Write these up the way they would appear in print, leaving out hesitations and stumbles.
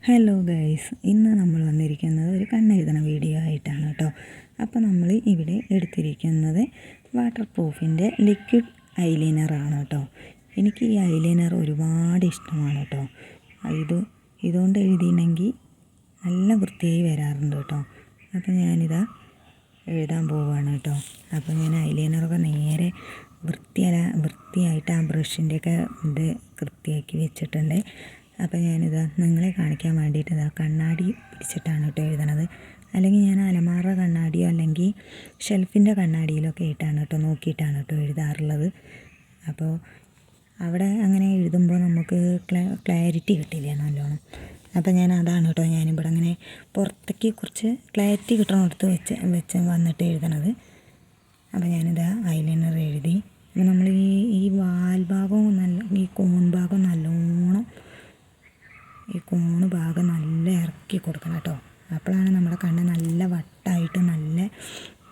Hello guys, ഇന്ന് നമ്മൾ വന്നിരിക്കുന്നത് ഒരു കണ്ണെഴുതണ വീഡിയോ ആയിട്ടാണ് കേട്ടോ. അപ്പോൾ നമ്മൾ ഇവിടെ എടുത്തിരിക്കുന്നത് വാട്ടർ പ്രൂഫിൻ്റെ ലിക്വിഡ് ഐലൈനറാണ് കേട്ടോ. എനിക്ക് ഈ ഐലൈനർ ഒരുപാട് ഇഷ്ടമാണ് കേട്ടോ. ഇതുകൊണ്ട് എഴുതിയിട്ടുണ്ടെങ്കിൽ നല്ല വൃത്തിയായി വരാറുണ്ട് കേട്ടോ. അപ്പോൾ ഞാനിതാ എഴുതാൻ പോവുകയാണ് കേട്ടോ. അപ്പോൾ ഞാൻ ഐലൈനറൊക്കെ നേരെ വൃത്തിയായിട്ട് ആ ബ്രഷിൻ്റെയൊക്കെ ഇത് വൃത്തിയാക്കി വെച്ചിട്ടുണ്ട്. അപ്പോൾ ഞാനിതാ നിങ്ങളെ കാണിക്കാൻ വേണ്ടിയിട്ട് കണ്ണാടി പിടിച്ചിട്ടാണ് കേട്ടോ എഴുതണത്. അല്ലെങ്കിൽ ഞാൻ അലമാറ കണ്ണാടിയോ അല്ലെങ്കിൽ ഷെൽഫിൻ്റെ കണ്ണാടിയിലൊക്കെ ആയിട്ടാണ് കേട്ടോ നോക്കിയിട്ടാണ് കേട്ടോ എഴുതാറുള്ളത്. അപ്പോൾ അവിടെ അങ്ങനെ എഴുതുമ്പോൾ നമുക്ക് ക്ലാരിറ്റി കിട്ടില്ല നല്ലോണം. അപ്പോൾ ഞാൻ അതാണ് കേട്ടോ ഞാനിവിടെ അങ്ങനെ പുറത്തേക്ക് കുറച്ച് ക്ലാരിറ്റി കിട്ടണടുത്ത് വെച്ച് വന്നിട്ട് എഴുതണത്. അപ്പോൾ ഞാനിതാ ഐലൈനർ എഴുതി. അപ്പോൾ നമ്മൾ ഈ വാൽ ഭാഗവും ഈ കോൺ ഭാഗം നല്ലോണം നല്ല ഇറക്കി കൊടുക്കണം കേട്ടോ. അപ്പോഴാണ് നമ്മുടെ കണ്ണ് നല്ല വട്ടായിട്ട് നല്ല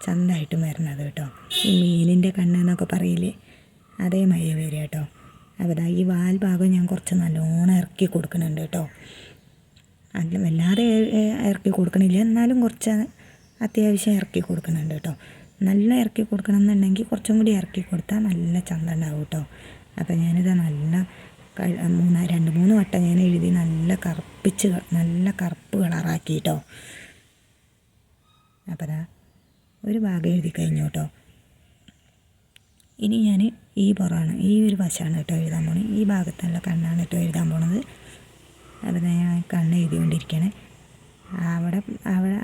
ചന്തമായിട്ടും വരുന്നത് കേട്ടോ. ഈ മീനിൻ്റെ കണ്ണ് എന്നൊക്കെ പറയില്ലേ, അതേമാതിരി വരിക കേട്ടോ. അപ്പോൾ ഈ വാൽ ഭാഗം ഞാൻ കുറച്ച് നല്ലോണം ഇറക്കി കൊടുക്കുന്നുണ്ട് കേട്ടോ. അല്ല വല്ലാതെ ഇറക്കി കൊടുക്കണില്ല, എന്നാലും കുറച്ച് അത്യാവശ്യം ഇറക്കി കൊടുക്കുന്നുണ്ട് കേട്ടോ. നല്ല ഇറക്കി കൊടുക്കണം എന്നുണ്ടെങ്കിൽ കുറച്ചും കൂടി ഇറക്കി കൊടുത്താൽ നല്ല ചന്ത ഉണ്ടാവും കേട്ടോ. അപ്പോൾ ഞാനിത് നല്ല 2-3 വട്ടം ഞാൻ എഴുതി നല്ല കറുപ്പ് കളറാക്കി കേട്ടോ. അപ്പോൾ ഒരു ഭാഗം എഴുതി കഴിഞ്ഞു കേട്ടോ. ഇനി ഞാൻ ഈ ഒരു വശമാണ് കേട്ടോ എഴുതാൻ പോണത്. ഈ ഭാഗത്തുള്ള കണ്ണാണ് കേട്ടോ എഴുതാൻ പോണത്. അപ്പോൾ ഞാൻ കണ്ണ് എഴുതിക്കൊണ്ടിരിക്കുകയാണ്. അവിടെ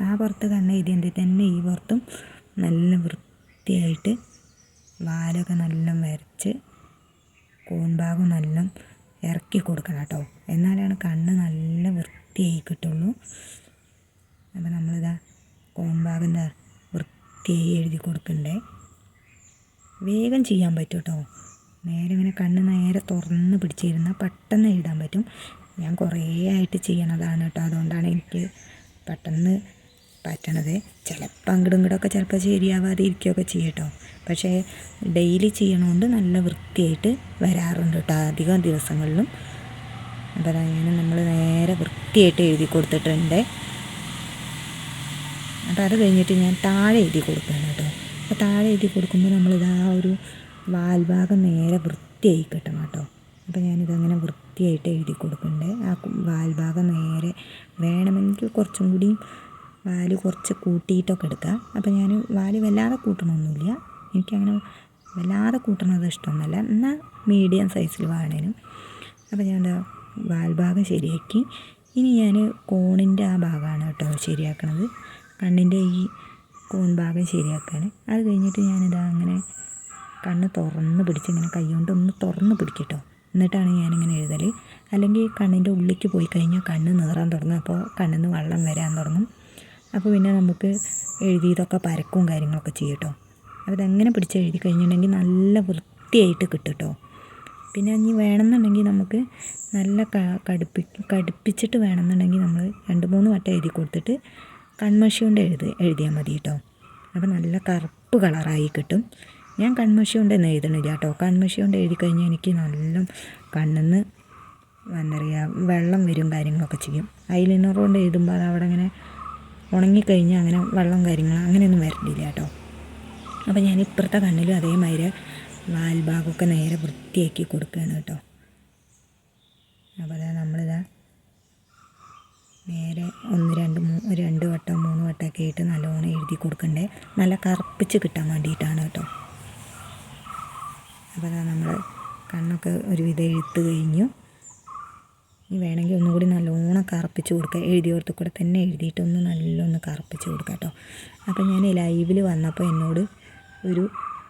ആ പുറത്ത് കണ്ണ് എഴുതിയതിൽ തന്നെ ഈ പുറത്തും നല്ല വൃത്തിയായിട്ട് വാലൊക്കെ നല്ല വരച്ച് കോൺഭാഗം നല്ല ഇറക്കി കൊടുക്കണം കേട്ടോ. എന്നാലാണ് കണ്ണ് നല്ല വൃത്തിയായി കിട്ടുള്ളൂ. അപ്പോൾ നമ്മളിതാ കോൺഭാഗം വൃത്തിയായി എഴുതി കൊടുക്കണ്ടേ. വേഗം ചെയ്യാൻ പറ്റും കേട്ടോ. നേരെ ഇങ്ങനെ കണ്ണ് നേരെ തുറന്ന് പിടിച്ചിരുന്നാൽ പെട്ടെന്ന് എഴുതാൻ പറ്റും. ഞാൻ കുറേ ആയിട്ട് ചെയ്യണതാണ് കേട്ടോ, അതുകൊണ്ടാണ് എനിക്ക് പെട്ടെന്ന് പറ്റണത്. ചിലപ്പോൾ അങ്ങോട്ടും ഇങ്ങോട്ടൊക്കെ ചിലപ്പോൾ ശരിയാവാതെ ഇരിക്കുകയൊക്കെ ചെയ്യും കേട്ടോ. പക്ഷേ ഡെയിലി ചെയ്യണോണ്ട് നല്ല വൃത്തിയായിട്ട് വരാറുണ്ട് കേട്ടോ അധികം ദിവസങ്ങളിലും. അപ്പോൾ നമ്മൾ നേരെ വൃത്തിയായിട്ട് എഴുതി കൊടുത്തിട്ടുണ്ട്. അപ്പോൾ അത് കഴിഞ്ഞിട്ട് ഞാൻ താഴെ എഴുതി കൊടുക്കുകയാണ് കേട്ടോ. അപ്പോൾ താഴെ എഴുതി കൊടുക്കുമ്പോൾ നമ്മളിതാ ഒരു വാൽഭാഗം നേരെ വൃത്തിയായി കിട്ടണം കേട്ടോ. അപ്പോൾ ഞാനിതങ്ങനെ വൃത്തിയായിട്ട് എഴുതി കൊടുക്കുന്നുണ്ട്. ആ വാൽഭാഗം നേരെ വേണമെങ്കിൽ കുറച്ചും കൂടി വാല് കുറച്ച് കൂട്ടിയിട്ടൊക്കെ എടുക്കുക. അപ്പോൾ ഞാൻ വാല് വല്ലാതെ കൂട്ടണമൊന്നുമില്ല, എനിക്കങ്ങനെ വല്ലാതെ കൂട്ടണത് ഇഷ്ടമൊന്നുമല്ല, എന്നാൽ മീഡിയം സൈസിൽ വേണേനും. അപ്പോൾ ഞാൻ വാൽഭാഗം ശരിയാക്കി. ഇനി ഞാൻ കോണിൻ്റെ ആ ഭാഗമാണ് കേട്ടോ ശരിയാക്കണത്. കണ്ണിൻ്റെ ഈ കോൺ ഭാഗം ശരിയാക്കുകയാണ്. അത് കഴിഞ്ഞിട്ട് ഞാനിതാ അങ്ങനെ കണ്ണ് തുറന്ന് പിടിച്ച് ഇങ്ങനെ കൈ കൊണ്ട് ഒന്ന് തുറന്ന് പിടിക്കട്ടോ. എന്നിട്ടാണ് ഞാനിങ്ങനെ എഴുതൽ. അല്ലെങ്കിൽ കണ്ണിൻ്റെ ഉള്ളിലേക്ക് പോയി കഴിഞ്ഞാൽ കണ്ണ് നീറാൻ തുടങ്ങും. അപ്പോൾ കണ്ണിൽ നിന്ന് വെള്ളം വരാൻ തുടങ്ങും. അപ്പോൾ പിന്നെ നമുക്ക് എഴുതിയതൊക്കെ പരക്കും കാര്യങ്ങളൊക്കെ ചെയ്യും കേട്ടോ. അപ്പോൾ ഇതെങ്ങനെ പിടിച്ച് എഴുതി കഴിഞ്ഞിട്ടുണ്ടെങ്കിൽ നല്ല വൃത്തിയായിട്ട് കിട്ടും കേട്ടോ. പിന്നെ ഇനി വേണമെന്നുണ്ടെങ്കിൽ നമുക്ക് നല്ല കടുപ്പിച്ചിട്ട് വേണമെന്നുണ്ടെങ്കിൽ നമ്മൾ 2-3 വട്ടം എഴുതി കൊടുത്തിട്ട് കൺമഷി കൊണ്ട് എഴുതിയാൽ മതി കേട്ടോ. അപ്പോൾ നല്ല കറുപ്പ് കളറായി കിട്ടും. ഞാൻ കൺമഷി കൊണ്ടൊന്നും എഴുതണില്ല കേട്ടോ. കൺമഷി കൊണ്ട് എഴുതി കഴിഞ്ഞാൽ എനിക്ക് നല്ല കണ്ണിന്ന് എന്താ പറയുക വെള്ളം വരും കാര്യങ്ങളൊക്കെ ചെയ്യും. ഐലൈനർ കൊണ്ട് എഴുതുമ്പോൾ അത് അവിടെ ഇങ്ങനെ ഉണങ്ങിക്കഴിഞ്ഞാൽ അങ്ങനെ വെള്ളം കാര്യങ്ങൾ അങ്ങനെയൊന്നും വരണ്ടില്ല കേട്ടോ. അപ്പോൾ ഞാൻ ഇപ്പുറത്തെ കണ്ണിലും അതേമാതിരി വാൽഭാഗമൊക്കെ നേരെ വൃത്തിയാക്കി കൊടുക്കുകയാണ് കേട്ടോ. അപ്പോൾ നമ്മളിതാ നേരെ 2 വട്ടം 3 വട്ടമൊക്കെ ആയിട്ട് നല്ലോണം എഴുതി കൊടുക്കണ്ടേ, നല്ല കറുപ്പിച്ച് കിട്ടാൻ വേണ്ടിയിട്ടാണ് കേട്ടോ. അപ്പോൾ നമ്മൾ കണ്ണൊക്കെ ഒരുവിധം എഴുത്ത് കഴിഞ്ഞു. ഇനി വേണമെങ്കിൽ ഒന്നുകൂടി നല്ലോണം കറുപ്പിച്ച് കൊടുക്കുക. എഴുതിയോടത്ത് കൂടെ തന്നെ എഴുതിയിട്ടൊന്ന് നല്ലോണം കറുപ്പിച്ച് കൊടുക്കുക കേട്ടോ. അപ്പോൾ ഞാൻ ലൈവിൽ വന്നപ്പോൾ എന്നോട് ഒരു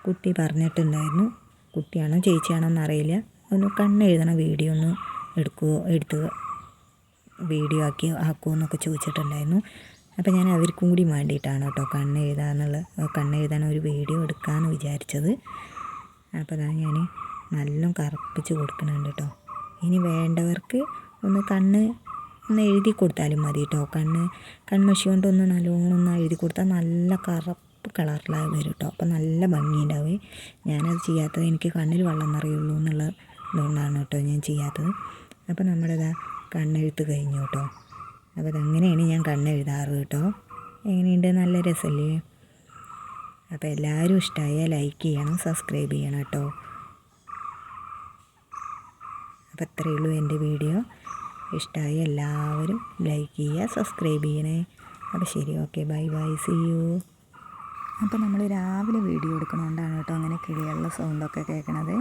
കുട്ടി പറഞ്ഞിട്ടുണ്ടായിരുന്നു, കുട്ടിയാണോ ചേച്ചിയാണോ എന്നറിയില്ല, ഒന്ന് കണ്ണെഴുതണ വീഡിയോ ഒന്ന് എടുത്ത് വീഡിയോ ആക്കുമോ എന്നൊക്കെ ചോദിച്ചിട്ടുണ്ടായിരുന്നു. അപ്പോൾ ഞാൻ അവർക്കും കൂടി വേണ്ടിയിട്ടാണ് കേട്ടോ കണ്ണെഴുതാൻ ഒരു വീഡിയോ എടുക്കാമെന്ന് വിചാരിച്ചത്. അപ്പോൾ ഞാൻ നല്ല കറുപ്പിച്ച് കൊടുക്കുന്നുണ്ട് കേട്ടോ. ഇനി വേണ്ടവർക്ക് ഒന്ന് എഴുതി കൊടുത്താലും മതി കേട്ടോ. കൺമഷി കൊണ്ടൊന്ന് നല്ലോണം എഴുതി കൊടുത്താൽ നല്ല കറുപ്പ് കളറിലായി വരും കേട്ടോ. അപ്പോൾ നല്ല ഭംഗിയുണ്ടാവുക. ഞാനത് ചെയ്യാത്തത് എനിക്ക് കണ്ണിൽ വെള്ളം നിറയുള്ളൂ ഇതുകൊണ്ടാണ് കേട്ടോ ഞാൻ ചെയ്യാത്തത്. അപ്പോൾ നമ്മളിതാ കണ്ണെഴുത്ത് കഴിഞ്ഞു കേട്ടോ. അപ്പോൾ അതങ്ങനെയാണ് ഞാൻ കണ്ണെഴുതാറ് കേട്ടോ. എങ്ങനെയുണ്ട്, നല്ല രസമല്ലേ? അപ്പോൾ എല്ലാവരും ഇഷ്ടമായാൽ ലൈക്ക് ചെയ്യണം, സബ്സ്ക്രൈബ് ചെയ്യണം കേട്ടോ. അപ്പോൾ അത്രയേ ഉള്ളൂ എൻ്റെ വീഡിയോ. ഇഷ്ടമായി എല്ലാവരും ലൈക്ക് ചെയ്യുക, സബ്സ്ക്രൈബ് ചെയ്യണേ. അപ്പോൾ ശരി, okay, bye bye, see you. അപ്പോൾ നമ്മൾ രാവിലെ വീഡിയോ എടുക്കണോണ്ടാണ് കേട്ടോ അങ്ങനെ കിളികളുടെ സൗണ്ടൊക്കെ കേൾക്കണത്.